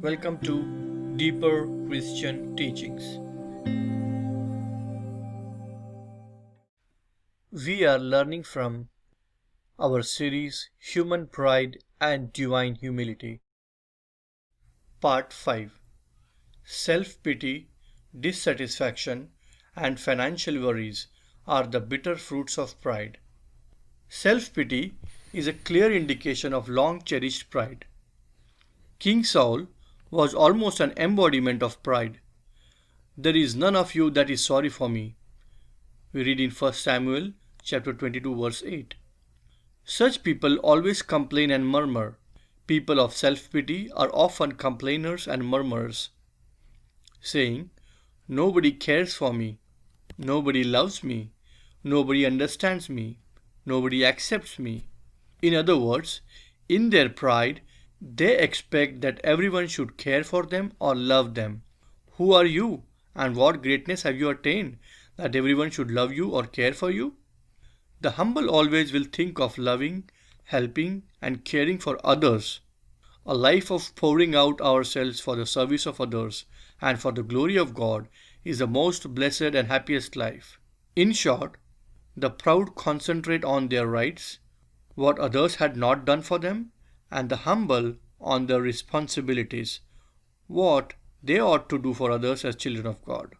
Welcome to Deeper Christian Teachings. We are learning from our series Human Pride and Divine Humility. Part 5. Self-pity, dissatisfaction, and financial worries are the bitter fruits of pride. Self-pity is a clear indication of long-cherished pride. King Saul was almost an embodiment of pride. There is none of you that is sorry for me. We read in 1 Samuel chapter 22 verse 8. Such people always complain and murmur. People of self-pity are often complainers and murmurers, saying, "Nobody cares for me, nobody loves me, nobody understands me, nobody accepts me." In other words, in their pride, they expect that everyone should care for them or love them. Who are you, and what greatness have you attained that everyone should love you or care for you? The humble always will think of loving, helping, and caring for others. A life of pouring out ourselves for the service of others and for the glory of God is the most blessed and happiest life. In short, the proud concentrate on their rights, what others had not done for them, and the humble on their responsibilities, what they ought to do for others as children of God.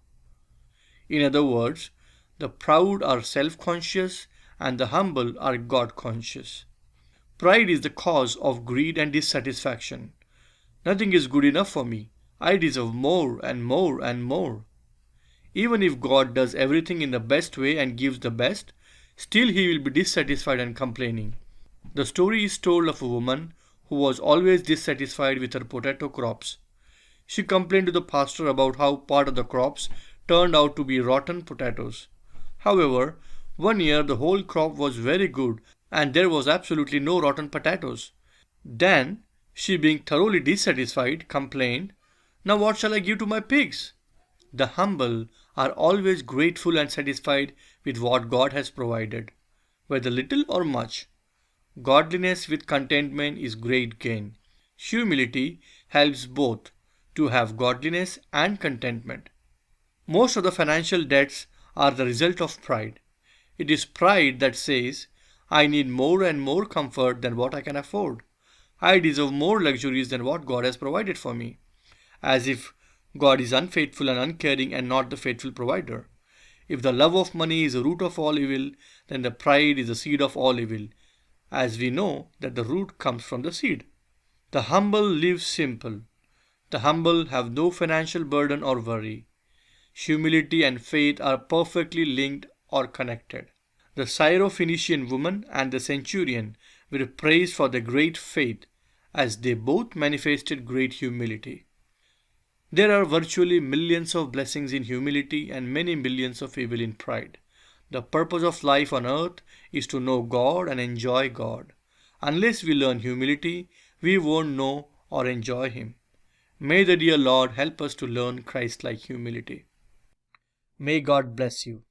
In other words, the proud are self-conscious and the humble are God-conscious. Pride is the cause of greed and dissatisfaction. Nothing is good enough for me. I deserve more and more and more. Even if God does everything in the best way and gives the best, still he will be dissatisfied and complaining. The story is told of a woman who was always dissatisfied with her potato crops. She complained to the pastor about how part of the crops turned out to be rotten potatoes. However, one year the whole crop was very good and there was absolutely no rotten potatoes. Then, she being thoroughly dissatisfied, complained, "Now what shall I give to my pigs?" The humble are always grateful and satisfied with what God has provided, whether little or much. Godliness with contentment is great gain. Humility helps both to have godliness and contentment. Most of the financial debts are the result of pride. It is pride that says, "I need more and more comfort than what I can afford. I deserve more luxuries than what God has provided for me." As if God is unfaithful and uncaring and not the faithful provider. If the love of money is the root of all evil, then the pride is the seed of all evil, as we know that the root comes from the seed. The humble live simple. The humble have no financial burden or worry. Humility and faith are perfectly linked or connected. The Syrophoenician woman and the centurion were praised for their great faith, as they both manifested great humility. There are virtually millions of blessings in humility and many millions of evil in pride. The purpose of life on earth is to know God and enjoy God. Unless we learn humility, we won't know or enjoy Him. May the dear Lord help us to learn Christ-like humility. May God bless you.